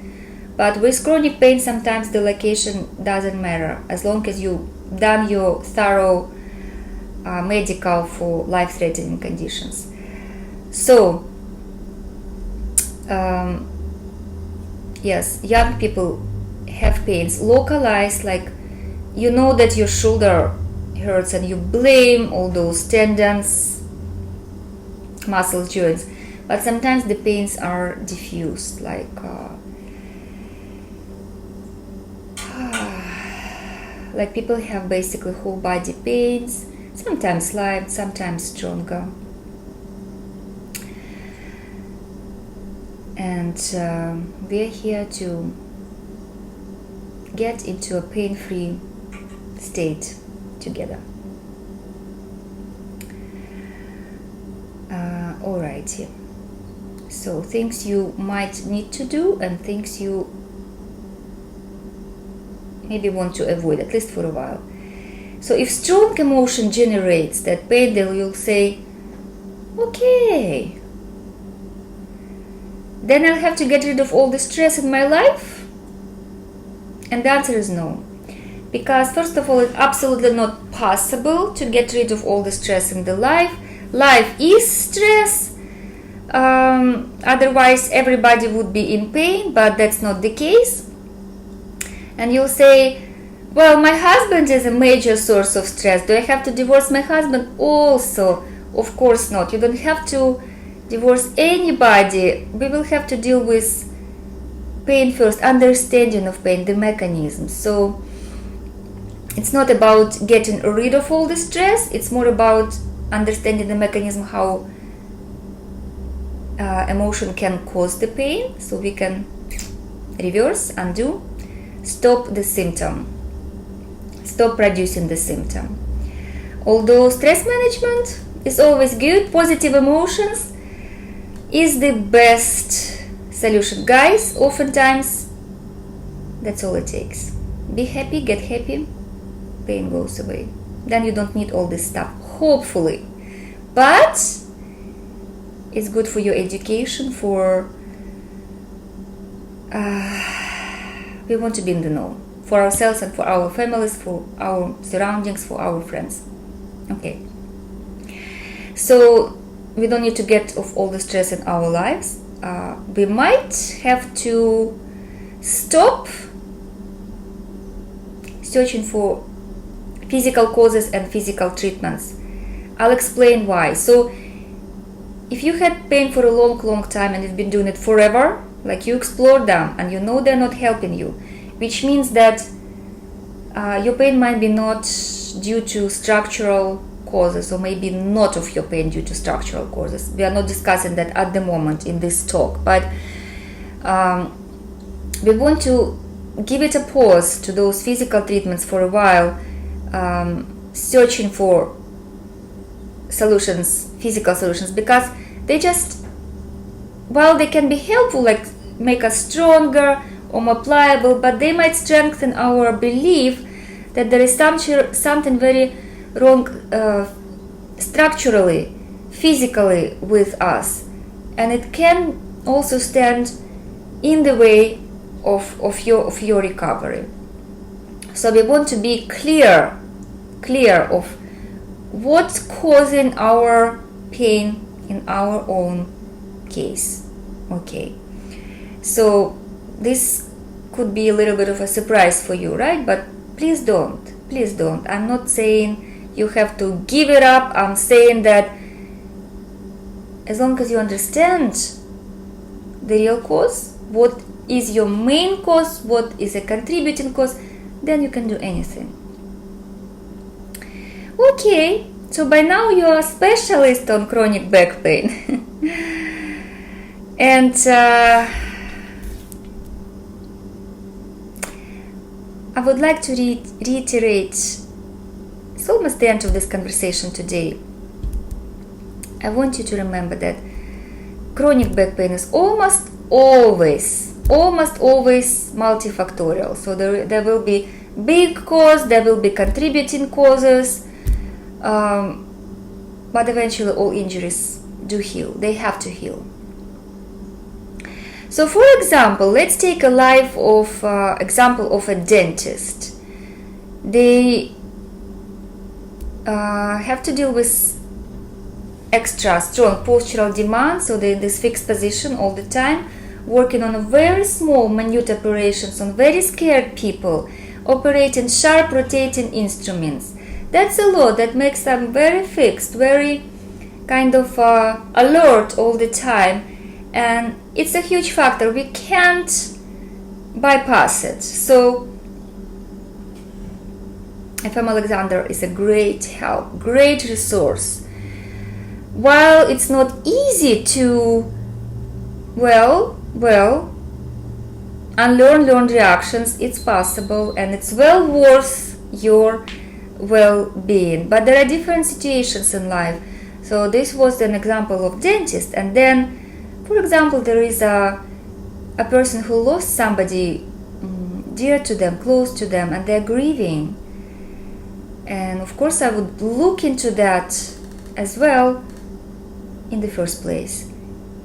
but with chronic pain sometimes the location doesn't matter, as long as you've done your thorough medical for life-threatening conditions. So yes, young people have pains localized, like you know that your shoulder hurts and you blame all those tendons, muscles, joints, but sometimes the pains are diffused, like people have basically whole body pains, sometimes slight, sometimes stronger. And we're here to get into a pain-free state together. Alrighty. So things you might need to do and things you maybe want to avoid, at least for a while. So if strong emotion generates that pain, then you'll say, okay, then I'll have to get rid of all the stress in my life? And the answer is no. Because first of all, it's absolutely not possible to get rid of all the stress in the life. Life is stress. Otherwise everybody would be in pain, but that's not the case. And you'll say, well, my husband is a major source of stress. Do I have to divorce my husband also? Of course not. You don't have to divorce anybody. We will have to deal with pain first, understanding of pain, the mechanisms. So it's not about getting rid of all the stress, it's more about understanding the mechanism, how emotion can cause the pain, so we can reverse, undo, stop the symptom, stop producing the symptom. Although stress management is always good, positive emotions is the best solution. Guys, oftentimes that's all it takes. Be happy, get happy, pain goes away. Then you don't need all this stuff, hopefully. But it's good for your education, for we want to be in the know, for ourselves and for our families, for our surroundings, for our friends. Okay, so we don't need to get off all the stress in our lives. We might have to stop searching for physical causes and physical treatments. I'll explain why. So if you had pain for a long time and you've been doing it forever, like you explored them and you know they're not helping you, which means that your pain might be not due to structural causes, or maybe not of your pain due to structural causes. We are not discussing that at the moment in this talk, but we want to give it a pause to those physical treatments for a while, searching for solutions, physical solutions, because they just, while they can be helpful, like make us stronger or more pliable, but they might strengthen our belief that there is something very wrong structurally, physically with us, and it can also stand in the way of your recovery. So we want to be clear of what's causing our pain in our own case. Okay, So this could be a little bit of a surprise for you, right? But please don't. Please don't. I'm not saying you have to give it up. I'm saying that as long as you understand the real cause, what is your main cause, what is a contributing cause, then you can do anything. Okay, so by now you are a specialist on chronic back pain. And I would like to reiterate, it's almost the end of this conversation today. I want you to remember that chronic back pain is almost always multifactorial. So there will be big cause, there will be contributing causes, but eventually all injuries do heal. They have to heal. So for example, let's take a life of example of a dentist. They have to deal with extra strong postural demand, so they're in this fixed position all the time, working on a very small minute operations on very scared people, operating sharp rotating instruments. That's a lot. That makes them very fixed, very kind of alert all the time, and it's a huge factor. We can't bypass it. So FM Alexander is a great help, great resource. While it's not easy to unlearn learned reactions, it's possible, and it's well worth your well-being. But there are different situations in life. So this was an example of dentist, and then, for example, there is a person who lost somebody dear to them, close to them, and they're grieving. And of course, I would look into that as well in the first place,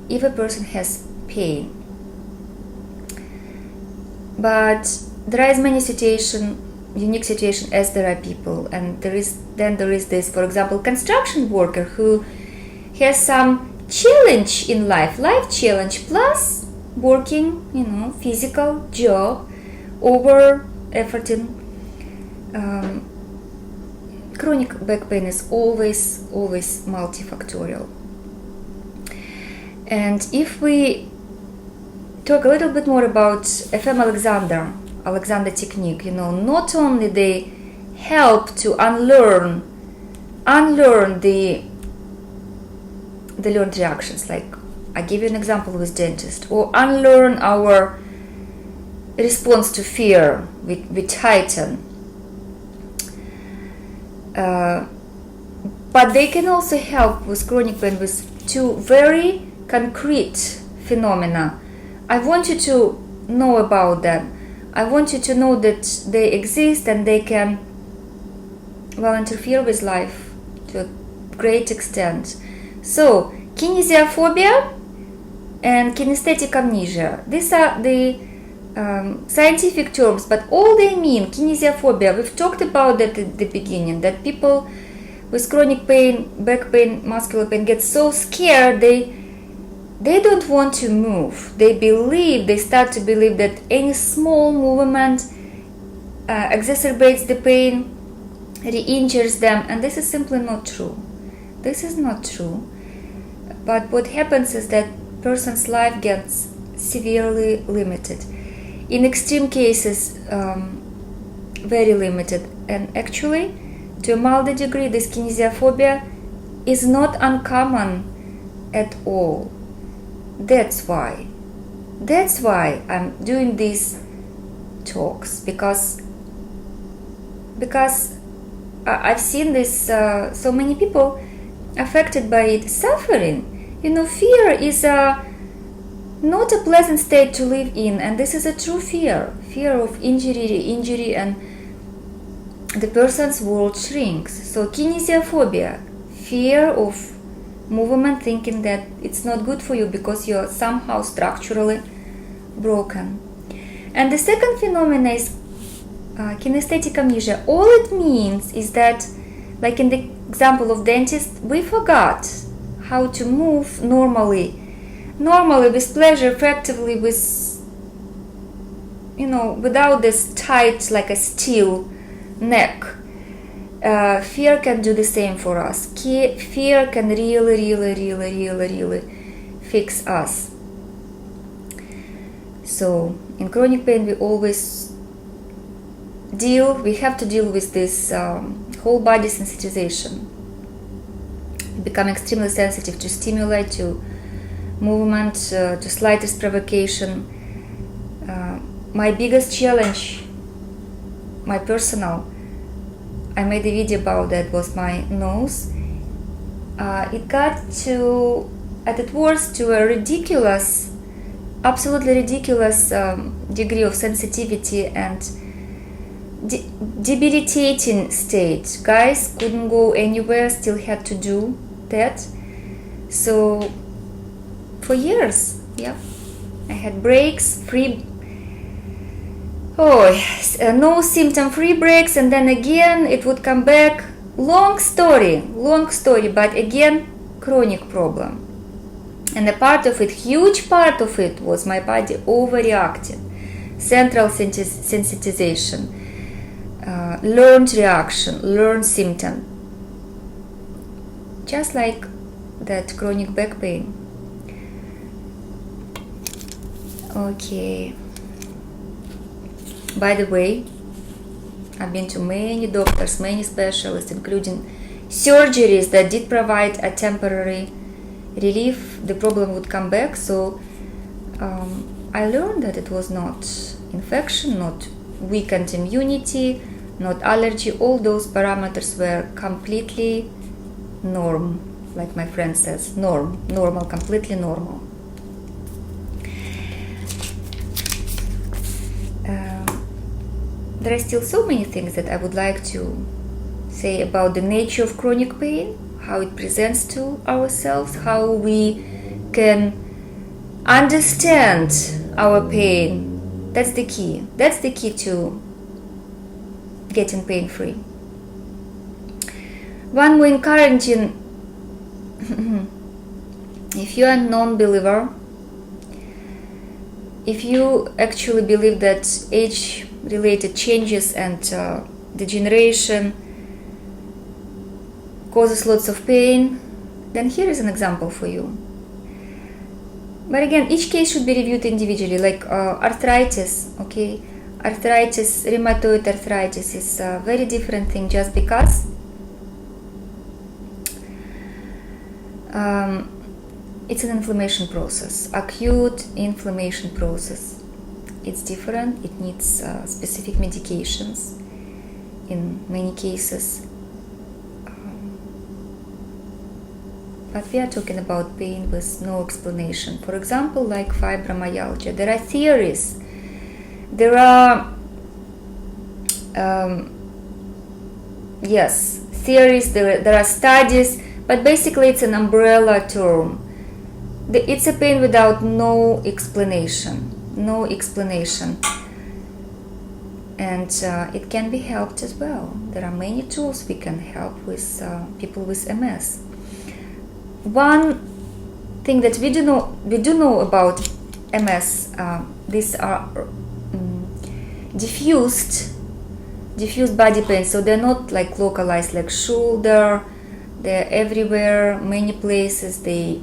if a person has pain. But there is many unique situation as there are people, and there is this, for example, construction worker who has some challenge in life challenge, plus working, physical job, over efforting. Chronic back pain is always multifactorial. And if we talk a little bit more about FM Alexander technique, not only they help to unlearn the learned reactions, like I give you an example with dentist, or unlearn our response to fear with tighten. But they can also help with chronic pain with two very concrete phenomena. I want you to know about them. I want you to know that they exist and they can interfere with life to a great extent. So, kinesiophobia and kinesthetic amnesia. These are the scientific terms, but all they mean, kinesiophobia, we've talked about that at the beginning, that people with chronic pain, back pain, muscular pain get so scared they don't want to move. They start to believe that any small movement exacerbates the pain, re-injures them, and this is simply not true. This is not true. But what happens is that person's life gets severely limited. In extreme cases, very limited. And actually, to a milder degree, this kinesiophobia is not uncommon at all. That's why I'm doing these talks, because I've seen this, so many people affected by it suffering. Fear is not a pleasant state to live in, and this is a true fear of injury, and the person's world shrinks. So kinesiophobia, fear of movement, thinking that it's not good for you because you're somehow structurally broken. And the second phenomenon is kinesthetic amnesia. All it means is that, like in the example of dentist, we forgot how to move normally normally, with pleasure, effectively, with, without this tight, like a steel neck. Fear can do the same for us. Fear can really fix us. So in chronic pain, we have to deal with this whole body sensitization. Become extremely sensitive to stimuli, to movement, to slightest provocation. My biggest challenge, my personal, I made a video about that, was my nose. It got at its worst, to a ridiculous, absolutely ridiculous degree of sensitivity and debilitating state. Guys, couldn't go anywhere, still had to do that. So for years, I had breaks, no symptom free breaks, and then again it would come back. Long story, but again chronic problem. And huge part of it was my body overreacting. Central sensitization, learned reaction, learned symptom. Just like that chronic back pain. Okay. By the way, I've been to many doctors, many specialists, including surgeries that did provide a temporary relief. The problem would come back. So I learned that it was not infection, not weakened immunity, not allergy. All those parameters were completely normal, like my friend says, normal, completely normal. There are still so many things that I would like to say about the nature of chronic pain, how it presents to ourselves, how we can understand our pain. That's the key. That's the key to getting pain-free. One more encouraging, if you are a non-believer, if you actually believe that age-related changes and degeneration causes lots of pain, then here is an example for you. But again, each case should be reviewed individually, like arthritis, okay? Arthritis, rheumatoid arthritis is a very different thing just because it's an inflammation process, acute inflammation process. It's different, it needs specific medications in many cases. But we are talking about pain with no explanation. For example, like fibromyalgia. There are theories, there are theories, there are studies, but basically it's an umbrella term. It's a pain without no explanation. And it can be helped as well. There are many tools we can help with people with MS. One thing that we do know about MS, these are diffused body pain, so they're not like localized, like shoulder. They're everywhere, many places. They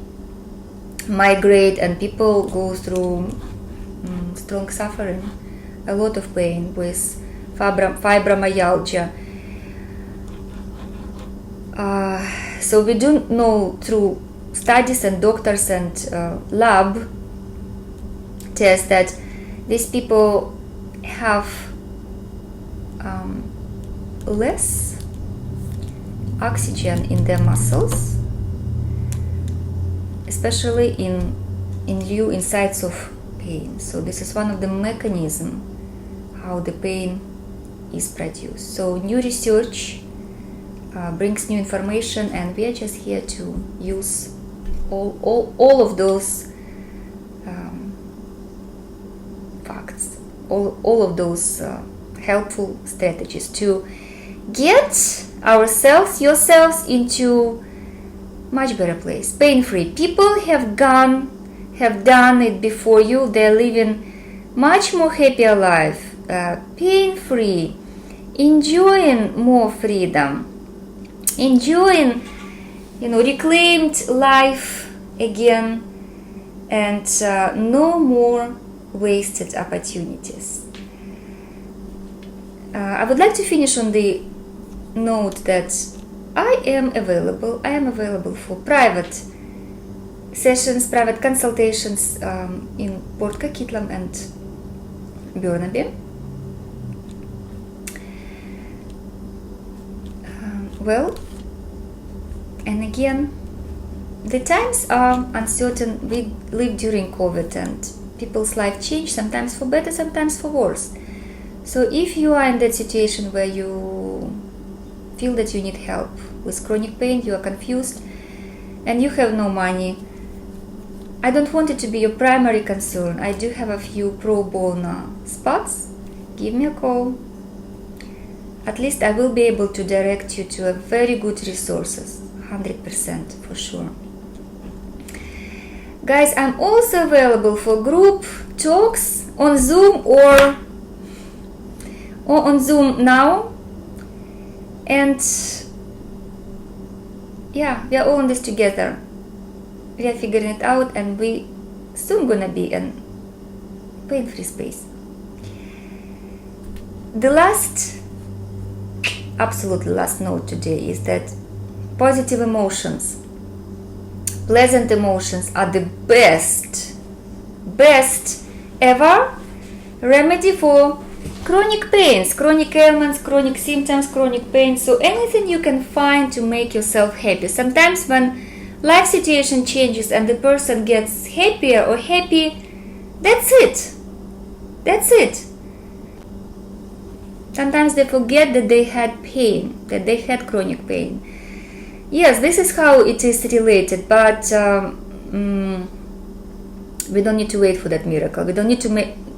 migrate, and people go through strong suffering, a lot of pain with fibromyalgia. So we do know through studies and doctors and lab tests that these people have less oxygen in their muscles, especially in sites of pain. So this is one of the mechanisms how the pain is produced. So new research brings new information, and we are just here to use all of those facts, all of those helpful strategies to get yourselves into much better place, pain-free. People have gone have done it before you, they're living much more happier life, pain-free, enjoying more freedom, enjoying, reclaimed life again, and no more wasted opportunities. I would like to finish on the note that I am available for private sessions, private consultations in Port Coquitlam and Burnaby. Well, and again, the times are uncertain. We live during COVID and people's life change, sometimes for better, sometimes for worse. So if you are in that situation where you feel that you need help with chronic pain, you are confused, and you have no money, I don't want it to be your primary concern. I do have a few pro bono spots. Give me a call. At least I will be able to direct you to a very good resources, 100% for sure. Guys, I'm also available for group talks on Zoom or on Zoom now. And yeah, we are all in this together. We are figuring it out, and we soon gonna be in pain-free space. The absolutely last note today is that positive emotions, pleasant emotions are the best ever remedy for chronic pains, chronic ailments, chronic symptoms, chronic pain. So anything you can find to make yourself happy. Sometimes when life situation changes and the person gets happier or happy, that's it. Sometimes they forget that they had pain, that they had chronic pain. Yes, this is how it is related, but we don't need to wait for that miracle. We don't need to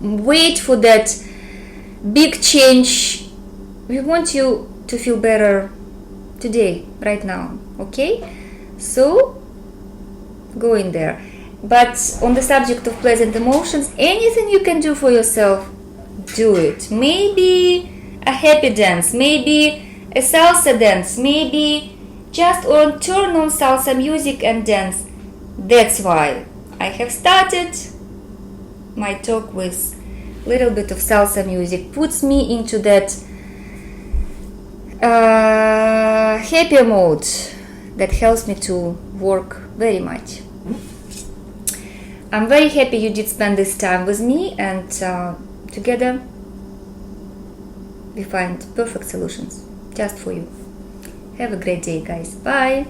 wait for that big change. We want you to feel better today, right now, okay? So, go in there. But on the subject of pleasant emotions, anything you can do for yourself, do it. Maybe a happy dance, maybe a salsa dance, maybe just turn on salsa music and dance. That's why I have started my talk with a little bit of salsa music. Puts me into that happier mode that helps me to work very much. I'm very happy you did spend this time with me, and together we find perfect solutions just for you. Have a great day, guys. Bye.